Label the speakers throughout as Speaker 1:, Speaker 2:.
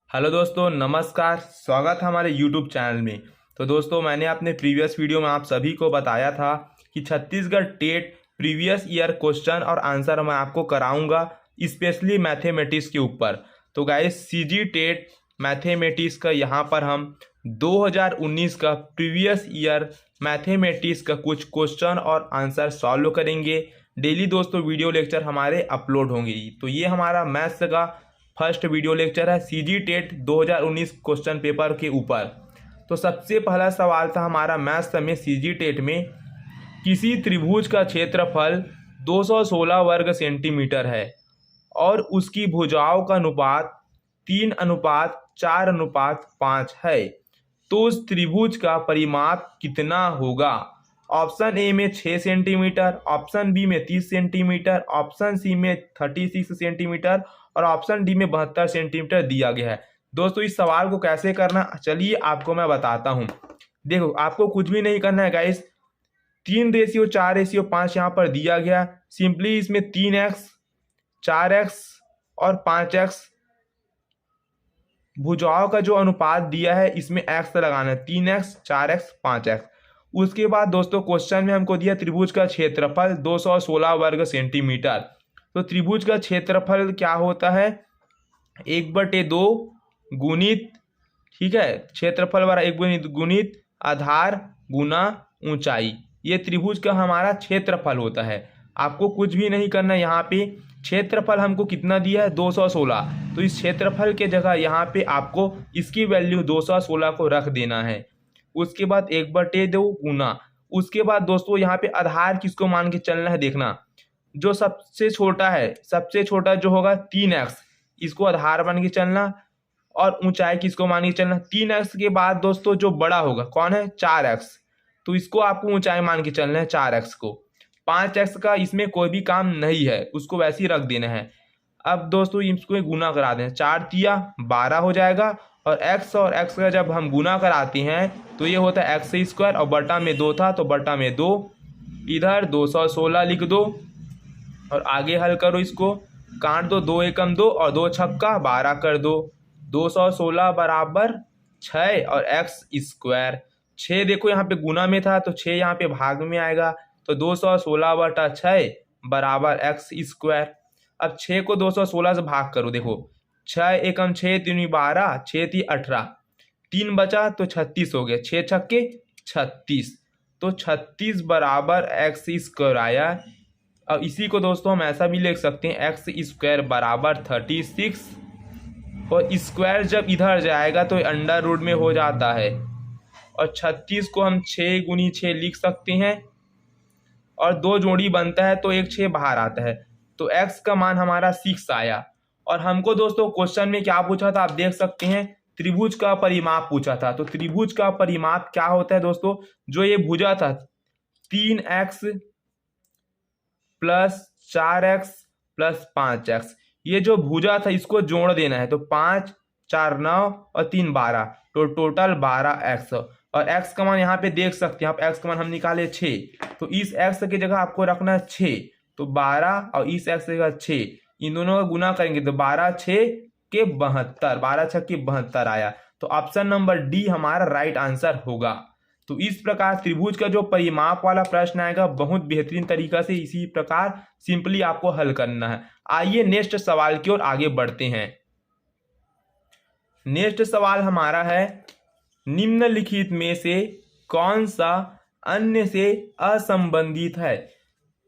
Speaker 1: Hello दोस्तों, नमस्कार। स्वागत है हमारे यूट्यूब चैनल में। तो दोस्तों, मैंने अपने प्रीवियस वीडियो में आप सभी को बताया था कि Chhattisgarh TET previous year question और आंसर मैं आपको कराऊंगा, स्पेशली मैथमेटिक्स के ऊपर। तो गाइस, सीजी टेट मैथमेटिक्स का यहाँ पर हम 2019 का प्रीवियस ईयर मैथमेटिक्स का कुछ क्वेश्चन और आंसर सॉल्व करेंगे। डेली दोस्तों वीडियो लेक्चर हमारे अपलोड होंगे। तो ये हमारा मैथ्स का फर्स्ट वीडियो लेक्चर है सीजी टेट 2019 क्वेश्चन पेपर के ऊपर। तो सबसे पहला सवाल था हमारा मैथ्स में सीजी टेट में, किसी त्रिभुज का क्षेत्रफल 216 वर्ग सेंटीमीटर है और उसकी भुजाओं का अनुपात 3:4:5 है, तो उस त्रिभुज का परिमाप कितना होगा। ऑप्शन ए में 6 सेंटीमीटर, ऑप्शन बी में 30 सेंटीमीटर, ऑप्शन सी में 36 सेंटीमीटर और ऑप्शन डी में 72 सेंटीमीटर दिया गया है। दोस्तों, इस सवाल को कैसे करना, चलिए आपको मैं बताता हूं। देखो, आपको कुछ भी नहीं करना है गाइस। 3:4:5 यहाँ पर दिया गया। सिंपली इसमें 3x 4x और 5x भुजाओं का जो अनुपात दिया है इसमें x लगाना है। 3x 4x 5x। उसके बाद दोस्तों क्वेश्चन में हमको दिया त्रिभुज का क्षेत्रफल 216 वर्ग सेंटीमीटर। तो त्रिभुज का क्षेत्रफल क्या होता है, 1/2 गुणित, ठीक है, क्षेत्रफल बराबर 1 गुणित आधार गुना ऊंचाई। ये त्रिभुज का हमारा क्षेत्रफल होता है। आपको कुछ भी नहीं करना। यहाँ पे क्षेत्रफल हमको कितना दिया है, 216। तो इस क्षेत्रफल के जगह यहाँ पे आपको इसकी वैल्यू 216 को रख देना है। उसके बाद 1/2 गुना। उसके बाद दोस्तों यहाँ पे आधार किसको मान के चलना है, देखना जो सबसे छोटा है, सबसे छोटा जो होगा 3x, इसको आधार मान के चलना। और ऊंचाई किसको मान के चलना, 3x के बाद दोस्तों जो बड़ा होगा कौन है, 4x, तो इसको आपको ऊंचाई मान के चलना है 4x को। 5x का इसमें कोई भी काम नहीं है, उसको वैसे ही रख देना है। अब दोस्तों इसको गुना करा दें, 4×3=12 हो जाएगा। और x का जब हम गुना कराते हैं तो ये होता है x² और बटा में 2 था तो बटा में 2। इधर 216 लिख दो और आगे हल करो, इसको काट दो, 2 एकम 2 और 2 छक्का 12 कर दो। 216 बराबर 6 और x²। 6 देखो यहाँ पे गुना में था तो 6 यहाँ पे भाग में आएगा, तो 216/6 बराबर x²। अब 6 को 216 से भाग करो, देखो 6 एकम 6 3 12, 6 3 18, 3 बचा तो 36 हो गया, 6 छक्के 36, तो 36 बराबर x² आया। अब इसी को दोस्तों हम ऐसा भी लिख सकते हैं, x² बराबर 36। और स्क्वायर जब इधर जाएगा तो अंडर रूट में हो जाता है। और 36 को हम 6×6 लिख सकते हैं और 2 जोड़ी बनता है तो 1 6 बाहर आता है, तो x का मान हमारा 6 आया। और हमको दोस्तों क्वेश्चन में क्या पूछा था, आप देख सकते हैं, त्रिभुज का परिमाप पूछा था। तो त्रिभुज का परिमाप क्या होता है दोस्तों, जो ये भुजा था 3x + 4x + 5x, ये जो भुजा था इसको जोड़ देना है। तो 5 4 9 और 3 12, तो टोटल 12x। और x का मान यहाँ पे देख सकते हैं आप, x का मान हम निकाले 6, तो इस x की जगह आपको रखना है 6, तो 12 और इस x की जगह 6, इन दोनों का गुना करेंगे तो 12 6 के 72, 12 6 के 72 आया। तो ऑप्शन नंबर डी हमारा राइट आंसर होगा। तो इस प्रकार त्रिभुज का जो परिमाप वाला प्रश्न आएगा बहुत बेहतरीन तरीका से इसी प्रकार सिंपली आपको हल करना है। आइए नेक्स्ट सवाल की ओर आगे बढ़ते हैं। नेक्स्ट सवाल हमारा है, निम्नलिखित में से कौन सा अन्य से असंबंधित है।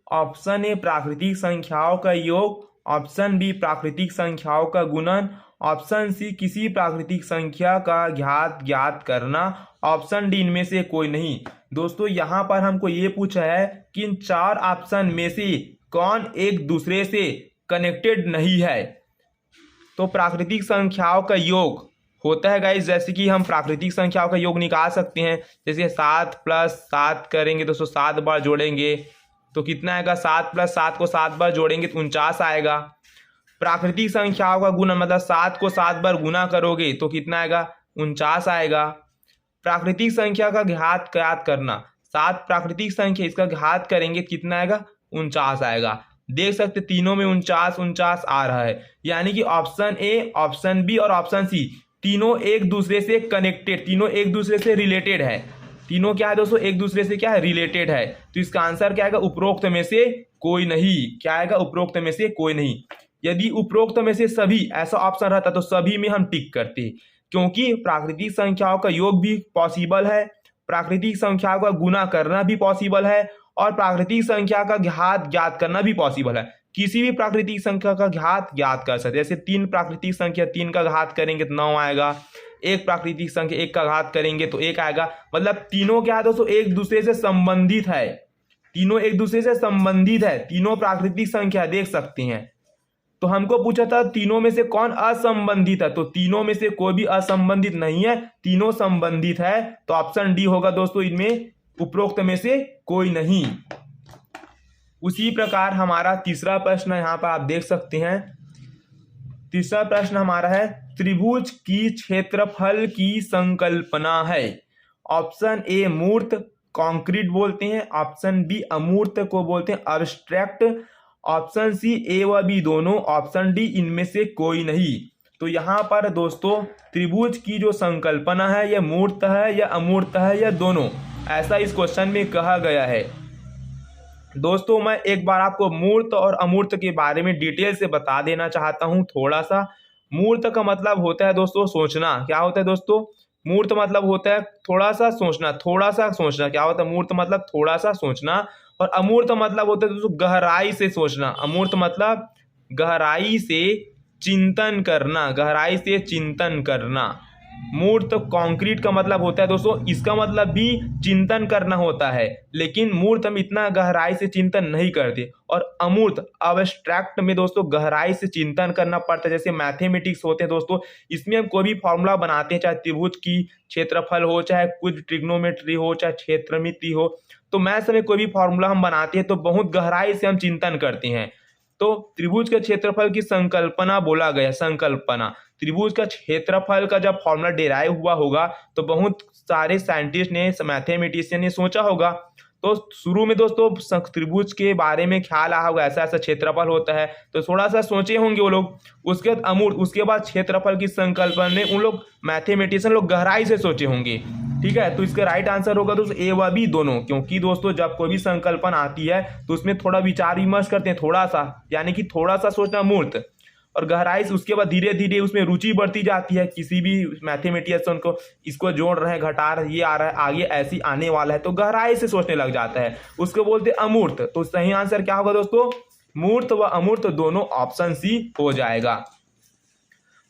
Speaker 1: ऑप्शन ए प्राकृतिक संख्याओं का योग, ऑप्शन बी प्राकृतिक संख्याओं का गुणन, ऑप्शन सी किसी प्राकृतिक संख्या का घात ज्ञात करना, ऑप्शन डी इनमें से कोई नहीं। दोस्तों यहाँ पर हमको ये पूछा है कि इन 4 ऑप्शन में से कौन एक दूसरे से कनेक्टेड नहीं है। तो प्राकृतिक संख्याओं का योग होता है गाइस, जैसे कि हम प्राकृतिक संख्याओं का योग निकाल सकते हैं। जैसे 7 + 7 करेंगे दोस्तों, 7 बार जोड़ेंगे तो कितना आएगा, 7 + 7 को 7 बार जोड़ेंगे तो 49 आएगा। प्राकृतिक संख्याओं का गुणन मतलब 7 को 7 बार गुना करोगे तो कितना आएगा, 49 आएगा। प्राकृतिक संख्या का घात ज्ञात करना, 7 प्राकृतिक संख्या, इसका घात करेंगे कितना आएगा, 49 आएगा। देख सकते तीनों में 49 49 आ रहा है, यानी कि ऑप्शन ए, ऑप्शन बी और ऑप्शन सी तीनों एक दूसरे से कनेक्टेड, तीनों एक दूसरे से रिलेटेड है। तीनों क्या है दोस्तों, एक दूसरे से क्या है, रिलेटेड है। तो इसका आंसर क्या आएगा, उपरोक्त में से कोई नहीं। क्या आएगा, उपरोक्त में से कोई नहीं। यदि उपरोक्त में से सभी ऐसा ऑप्शन रहता तो सभी में हम टिक करते, क्योंकि प्राकृतिक संख्याओं का योग भी पॉसिबल है, प्राकृतिक संख्याओं का गुना करना भी पॉसिबल है, और प्राकृतिक संख्या का घात ज्ञात करना भी पॉसिबल है। किसी भी प्राकृतिक संख्या का घात ज्ञात कर सकते, जैसे 3 प्राकृतिक संख्या 3 का घात करेंगे तो 9 आएगा, एक प्राकृतिक संख्या 1 का घात करेंगे तो 1 आएगा। मतलब तीनों क्या है दोस्तों, एक दूसरे से संबंधित है, तीनों एक दूसरे से संबंधित है, तीनों प्राकृतिक संख्या देख सकते हैं। तो हमको पूछा था तीनों में से कौन असंबंधित है, तो तीनों में से कोई भी असंबंधित नहीं है, तीनों संबंधित है। तो ऑप्शन डी होगा दोस्तों, इनमें उपरोक्त में से कोई नहीं। उसी प्रकार हमारा तीसरा प्रश्न यहाँ पर आप देख सकते हैं। तीसरा प्रश्न हमारा है, त्रिभुज की क्षेत्रफल की संकल्पना है। ऑप्शन ए मूर्त, कॉन्क्रीट बोलते हैं। ऑप्शन बी अमूर्त को बोलते हैं अब्स्ट्रैक्ट। ऑप्शन सी ए व बी दोनों। ऑप्शन डी इनमें से कोई नहीं। तो यहाँ पर दोस्तों त्रिभुज की जो संकल्पना है यह मूर्त है या अमूर्त है या दोनों, ऐसा इस क्वेश्चन में कहा गया है। दोस्तों मैं एक बार आपको मूर्त और अमूर्त के बारे में डिटेल से बता देना चाहता हूं थोड़ा सा। मूर्त का मतलब होता है दोस्तों सोचना। क्या होता है दोस्तों, मूर्त मतलब होता है थोड़ा सा सोचना, थोड़ा सा सोचना। क्या होता है मूर्त मतलब थोड़ा सा सोचना, और अमूर्त मतलब होता है दोस्तों गहराई से सोचना। अमूर्त मतलब गहराई से चिंतन करना, गहराई से चिंतन करना। मूर्त कंक्रीट का मतलब होता है दोस्तों, इसका मतलब भी चिंतन करना होता है, लेकिन मूर्त हम इतना गहराई से चिंतन नहीं करते। और अमूर्त अब्स्ट्रैक्ट में दोस्तों गहराई से चिंतन करना पड़ता है। जैसे मैथमेटिक्स होते हैं दोस्तों, इसमें हम कोई भी फॉर्मूला बनाते हैं, चाहे त्रिभुज की क्षेत्रफल हो, चाहे कुछ ट्रिग्नोमेट्री हो, चाहे क्षेत्रमिति हो, तो मैथ्स में कोई भी फॉर्मूला हम बनाते हैं तो बहुत गहराई से हम चिंतन करते हैं। तो त्रिभुज के क्षेत्रफल की संकल्पना बोला गया, संकल्पना। त्रिभुज का क्षेत्रफल का जब फॉर्मूला डिराइव हुआ होगा तो बहुत सारे साइंटिस्ट ने, मैथमेटिशियन ने सोचा होगा। तो शुरू में दोस्तों त्रिभुज के बारे में ख्याल आया होगा, ऐसा ऐसा क्षेत्रफल होता है, तो थोड़ा सा सोचे होंगे वो लोग। उसके बाद अमूर्त, उसके बाद क्षेत्रफल की संकल्पना में उन लोग मैथमेटिशियन लोग गहराई से सोचे होंगे। ठीक है, तो इसका राइट आंसर होगा दोस्तों ए व बी दोनों। क्योंकि दोस्तों जब कोई भी संकल्पना आती है तो उसमें थोड़ा विचार विमर्श करते हैं, थोड़ा सा, यानी कि थोड़ा सा सोचना मूर्त, और गहराई से उसके बाद धीरे धीरे उसमें रुचि बढ़ती जाती है। किसी भी मैथमेटिशियन को इसको जोड़ रहे हैं, घटा रहे हैं, ये आ रहा है, आगे ऐसी आने वाला है, तो गहराई से सोचने लग जाता है, उसको बोलते हैं अमूर्त। तो सही आंसर क्या होगा दोस्तों, मूर्त व अमूर्त दोनों, ऑप्शन सी हो जाएगा।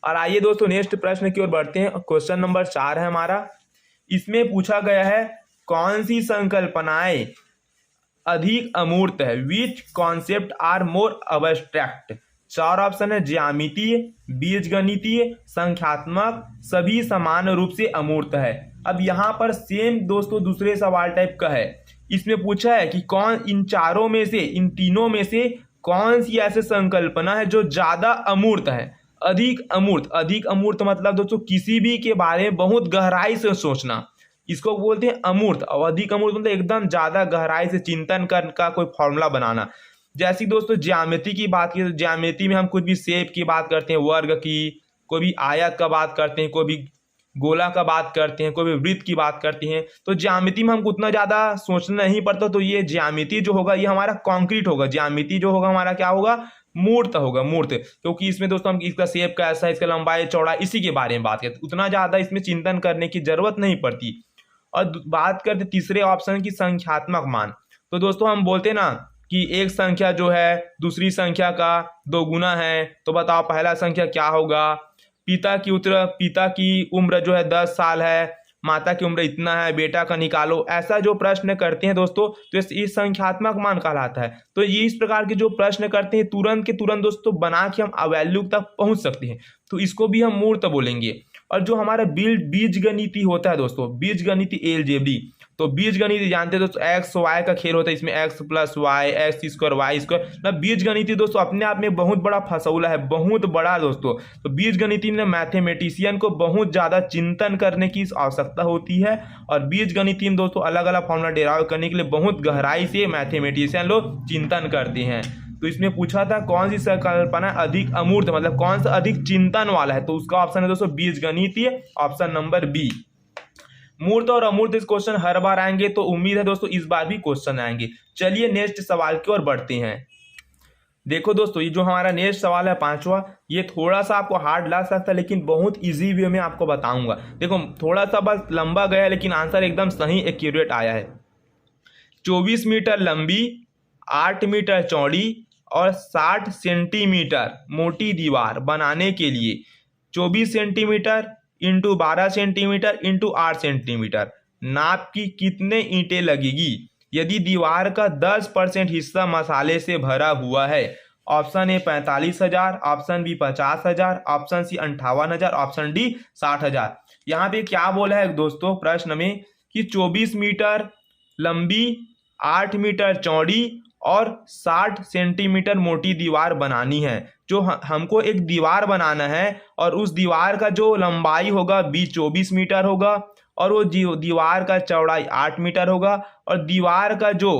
Speaker 1: और आइए दोस्तों नेक्स्ट प्रश्न की ओर बढ़ते हैं। क्वेश्चन नंबर 4 है हमारा। इसमें पूछा गया है कौन सी संकल्पनाएं अधिक अमूर्त है, which concept are more abstract. 4 option है, ज्यामितीय, बीजगणितीय, संख्यात्मक, सभी समान रूप से अमूर्त है। अब यहाँ पर सेम दोस्तों दूसरे सवाल टाइप का है। इसमें पूछा है कि कौन इन चारों में से, इन तीनों में से कौन सी ऐसी संकल्पना है जो ज्यादा अमूर्त है, अधिक अमूर्त। अधिक अमूर्त मतलब दोस्तों किसी भी के बारे में बहुत गहराई से सोचना, इसको बोलते हैं अमूर्त। और अधिक अमूर्त मतलब एकदम ज्यादा गहराई से चिंतन कर का कोई फॉर्मूला बनाना। जैसे दोस्तों ज्यामिति की बात की तो ज्यामिति में हम कुछ भी शेप की बात करते हैं, वर्ग की, कोई भी आयत का बात करते हैं, कोई भी गोला का बात करते हैं, कोई भी वृत्त की बात करते हैं। तो ज्यामिति में हमको उतना ज्यादा सोचना नहीं पड़ता। तो ये ज्यामिति जो होगा ये हमारा कॉन्क्रीट होगा, ज्यामिति जो होगा हमारा क्या होगा, मूर्त होगा, मूर्त। क्योंकि इसमें दोस्तों हम इसका शेप कैसा है, इसका लंबाई चौड़ा, इसी के बारे में बात करते, उतना ज्यादा इसमें चिंतन करने की जरूरत नहीं पड़ती। और बात करते तीसरे ऑप्शन की, संख्यात्मक मान। तो दोस्तों हम बोलते हैं ना कि एक संख्या जो है दूसरी संख्या का 2 गुना है, तो बताओ पहला संख्या क्या होगा। पिता की उम्र जो है 10 साल है, माता की उम्र इतना है, बेटा का निकालो। ऐसा जो प्रश्न करते हैं दोस्तों तो ये संख्यात्मक मान कहलाता है। तो ये इस प्रकार के जो प्रश्न करते हैं तुरंत के तुरंत दोस्तों बना के हम वैल्यू तक पहुंच सकते हैं, तो इसको भी हम मूर्त बोलेंगे। और जो हमारा बीजगणिती होता है दोस्तों, बीजगणिती एलजेब्री, तो बीजगणित जानते हैं दोस्तों एक्स वाई का खेल होता है। इसमें x plus y, x square y square, मतलब बीजगणित दोस्तों अपने आप में बहुत बड़ा फसौला है, बहुत बड़ा दोस्तों। तो बीजगणित में मैथमेटिशियन को बहुत ज़्यादा चिंतन करने की आवश्यकता होती है। और बीजगणित में दोस्तों अलग अलग फॉर्मूला डेराइव करने के लिए बहुत गहराई से मैथमेटिशियन लोग चिंतन करते हैं। तो इसमें पूछा था कौन सी संकल्पना अधिक अमूर्त, मतलब कौन सा अधिक चिंतन वाला है, तो उसका ऑप्शन है दोस्तों बीजगणितीय, ऑप्शन नंबर बी। मूर्त और अमूर्त इस क्वेश्चन हर बार आएंगे, तो उम्मीद है दोस्तों इस बार भी क्वेश्चन आएंगे। चलिए नेक्स्ट सवाल की ओर बढ़ते हैं। देखो दोस्तों, ये जो हमारा नेक्स्ट सवाल है पांचवा, ये थोड़ा सा आपको हार्ड लग सकता है, लेकिन बहुत इजी वे में आपको बताऊंगा। देखो थोड़ा सा बस लंबा गया है, लेकिन आंसर एकदम सही एक्यूरेट आया है। 24 मीटर लंबी, 8 मीटर चौड़ी और 60 सेंटीमीटर मोटी दीवार बनाने के लिए 24 centimetre into 12 centimetre into 8 centimetre नाप की कितने ईंटें लगेगी यदि दीवार का 10% हिस्सा मसाले से भरा हुआ है? Option A 45,000, option B 50,000, option C 58,000, option D 60,000। यहाँ पे क्या बोला है दोस्तों प्रश्न में कि 24 मीटर लंबी, 8 मीटर चौड़ी और 60 सेंटीमीटर मोटी दीवार बनानी है। जो हमको एक दीवार बनाना है और उस दीवार का जो लंबाई होगा 24 मीटर होगा और वो दीवार का चौड़ाई 8 मीटर होगा और दीवार का जो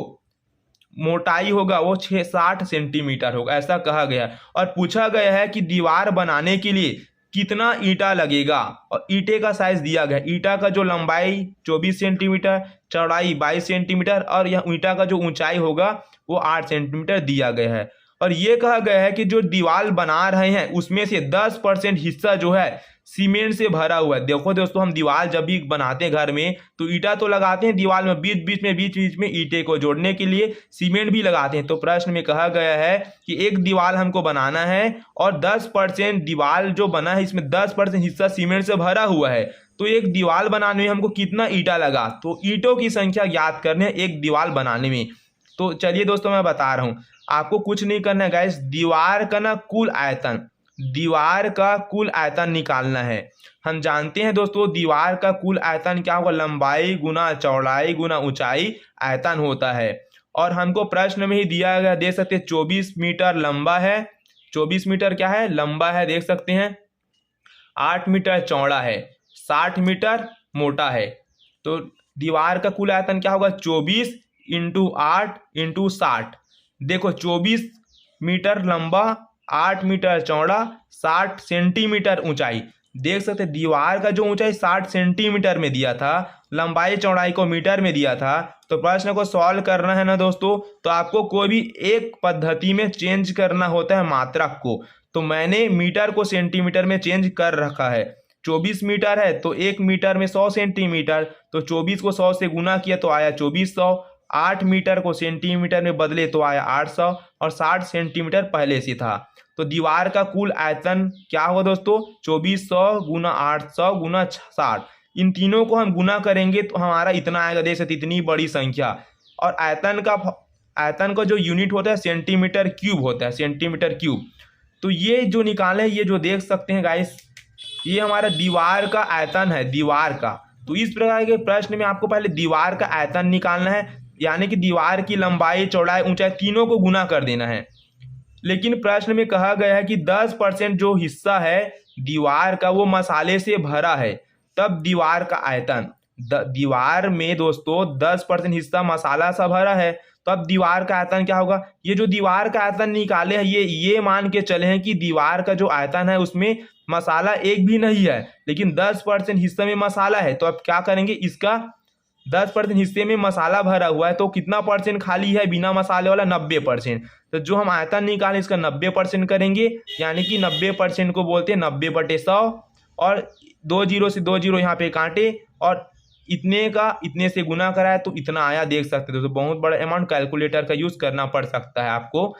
Speaker 1: मोटाई होगा वो 60 सेंटीमीटर होगा, ऐसा कहा गया है। और पूछा गया है कि दीवार बनाने के लिए कितना ईंटा लगेगा और ईंटे का साइज दिया गया। ईंटा का जो लंबाई 24 सेंटीमीटर, चौड़ाई 22 सेंटीमीटर और यह ईंटा का जो ऊंचाई होगा वो 8 सेंटीमीटर दिया गया है। और ये कहा गया है कि जो दीवार बना रहे हैं उसमें से 10% हिस्सा जो है सीमेंट से भरा हुआ है। देखो दोस्तों, हम दीवार जब भी बनाते हैं घर में तो ईंटा तो लगाते हैं दीवार में, बीच बीच में ईंटे को जोड़ने के लिए सीमेंट भी लगाते हैं। तो प्रश्न में कहा गया है कि एक दीवार हमको बनाना है और 10% दीवार जो बना है इसमें 10% हिस्सा सीमेंट से भरा हुआ है। तो एक दीवार बनाने में हमको कितना ईंटा लगा, तो ईंटों की संख्या ज्ञात करने एक दीवार बनाने में। तो चलिए दोस्तों मैं बता रहा हूँ, आपको कुछ नहीं करना है गाइस, दीवार का ना कुल आयतन, दीवार का कुल आयतन निकालना है। हम जानते हैं दोस्तों दीवार का कुल आयतन क्या होगा, लंबाई गुना चौड़ाई गुना ऊंचाई आयतन होता है। और हमको प्रश्न में ही दिया गया, देख सकते हैं 24 मीटर लंबा है, 24 मीटर क्या है लंबा है देख सकते हैं, 8 मीटर चौड़ा है, 60 मीटर मोटा है। तो दीवार का कुल आयतन क्या होगा 24 इंटू 8 इंटू 60। देखो 24 मीटर लंबा, 8 मीटर चौड़ा, 60 सेंटीमीटर ऊंचाई। देख सकते दीवार का जो ऊंचाई 60 सेंटीमीटर में दिया था, लंबाई चौड़ाई को मीटर में दिया था। तो प्रश्न को सॉल्व करना है ना दोस्तों, तो आपको कोई भी एक पद्धति में चेंज करना होता है मात्रक को। तो मैंने मीटर को सेंटीमीटर में चेंज कर रखा है। 24 मीटर है तो 1 मीटर में 100 सेंटीमीटर, तो 24 को 100 से गुना किया तो आया 2400। 8 मीटर को सेंटीमीटर में बदले तो आया 800 और 60 सेंटीमीटर पहले से था। तो दीवार का कुल आयतन क्या होगा दोस्तों 2400 गुना 800 गुना 60। इन तीनों को हम गुना करेंगे तो हमारा इतना आएगा, देख सकते इतनी बड़ी संख्या। और आयतन का जो यूनिट होता है सेंटीमीटर क्यूब होता है, सेंटीमीटर क्यूब। तो ये जो निकाले, ये जो देख सकते हैं गाइस, ये हमारा दीवार का आयतन है, दीवार का। तो इस प्रकार के प्रश्न में आपको पहले दीवार का आयतन निकालना है, यानी कि दीवार की लंबाई चौड़ाई ऊंचाई तीनों को गुना कर देना है। लेकिन प्रश्न में कहा गया है कि 10% जो हिस्सा है दीवार का वो मसाले से भरा है, तब दीवार का आयतन, दीवार में दोस्तों 10% हिस्सा मसाला सा भरा है, तब दीवार का आयतन क्या होगा। ये जो दीवार का आयतन निकाले हैं ये मान के चले हैं कि दीवार का जो आयतन है उसमें मसाला एक भी नहीं है, लेकिन 10% हिस्से में मसाला है। तो अब क्या करेंगे, इसका 10% हिस्से में मसाला भरा हुआ है तो कितना परसेंट खाली है बिना मसाले वाला, 90%। तो जो हम आयतन निकालें इसका 90% करेंगे, यानी कि 90% को बोलते हैं 90/100। और 2 जीरो से 2 जीरो यहाँ पे काटे और इतने का इतने से गुना कराए तो इतना आया, देख सकते हो। तो बहुत बड़ा अमाउंट, कैलकुलेटर का यूज करना पड़ सकता है आपको।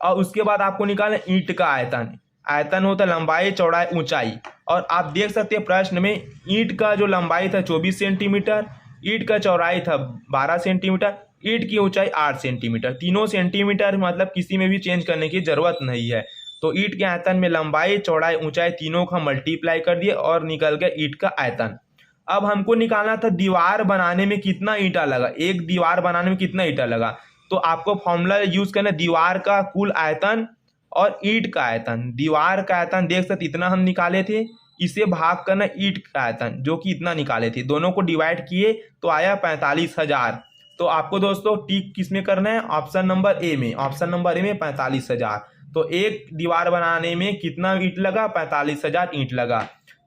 Speaker 1: और उसके बाद आपको निकालना ईंट का आयतन। आयतन होता है लंबाई चौड़ाई ऊंचाई। और आप देख सकते हैं प्रश्न में ईंट का जो लंबाई था 24 सेंटीमीटर, ईंट का चौड़ाई था 12 सेंटीमीटर, ईंट की ऊंचाई 8 सेंटीमीटर। तीनों सेंटीमीटर, मतलब किसी में भी चेंज करने की जरूरत नहीं है। तो ईंट के आयतन में लंबाई चौड़ाई ऊंचाई तीनों का मल्टीप्लाई कर दिए और निकल गया ईंट का आयतन। अब हमको निकालना था दीवार बनाने में कितना ईंटा लगा, एक दीवार बनाने में कितना ईंटा लगा। तो आपको फॉर्मूला यूज करना, दीवार का कुल आयतन और ईंट का आयतन। दीवार का आयतन देख सकते इतना हम निकाले थे, इसे भाग करना ईंट का आयतन जो कि इतना निकाले थे, दोनों को डिवाइड किए तो आया 45,000। तो आपको दोस्तों टिक किसमें करना है, ऑप्शन नंबर ए में। ऑप्शन नंबर ए में 45,000। तो एक दीवार बनाने में कितना ईंट लगा, 45,000 ईंट लगा।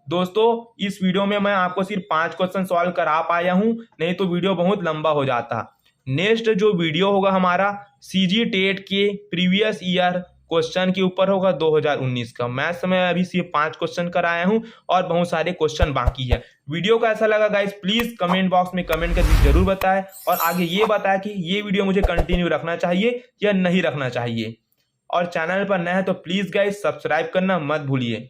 Speaker 1: दोस्तों इस वीडियो में मैं आपको सिर्फ 5 क्वेश्चन सॉल्व करा पाया हूं, नहीं तो वीडियो बहुत लंबा हो जाता। नेक्स्ट जो वीडियो होगा हमारा सीजी टेट के प्रीवियस ईयर क्वेश्चन के ऊपर होगा 2019 का। मैथ्स में अभी सिर्फ 5 क्वेश्चन कराया हूं और बहुत सारे क्वेश्चन बाकी है। वीडियो कैसा लगा गाइस प्लीज कमेंट बॉक्स में कमेंट करके जरूर बताएं, और आगे ये बताएं कि ये वीडियो मुझे कंटिन्यू रखना चाहिए या नहीं रखना चाहिए। और चैनल पर नए हैं तो प्लीज गाइस सब्सक्राइब करना मत भूलिए।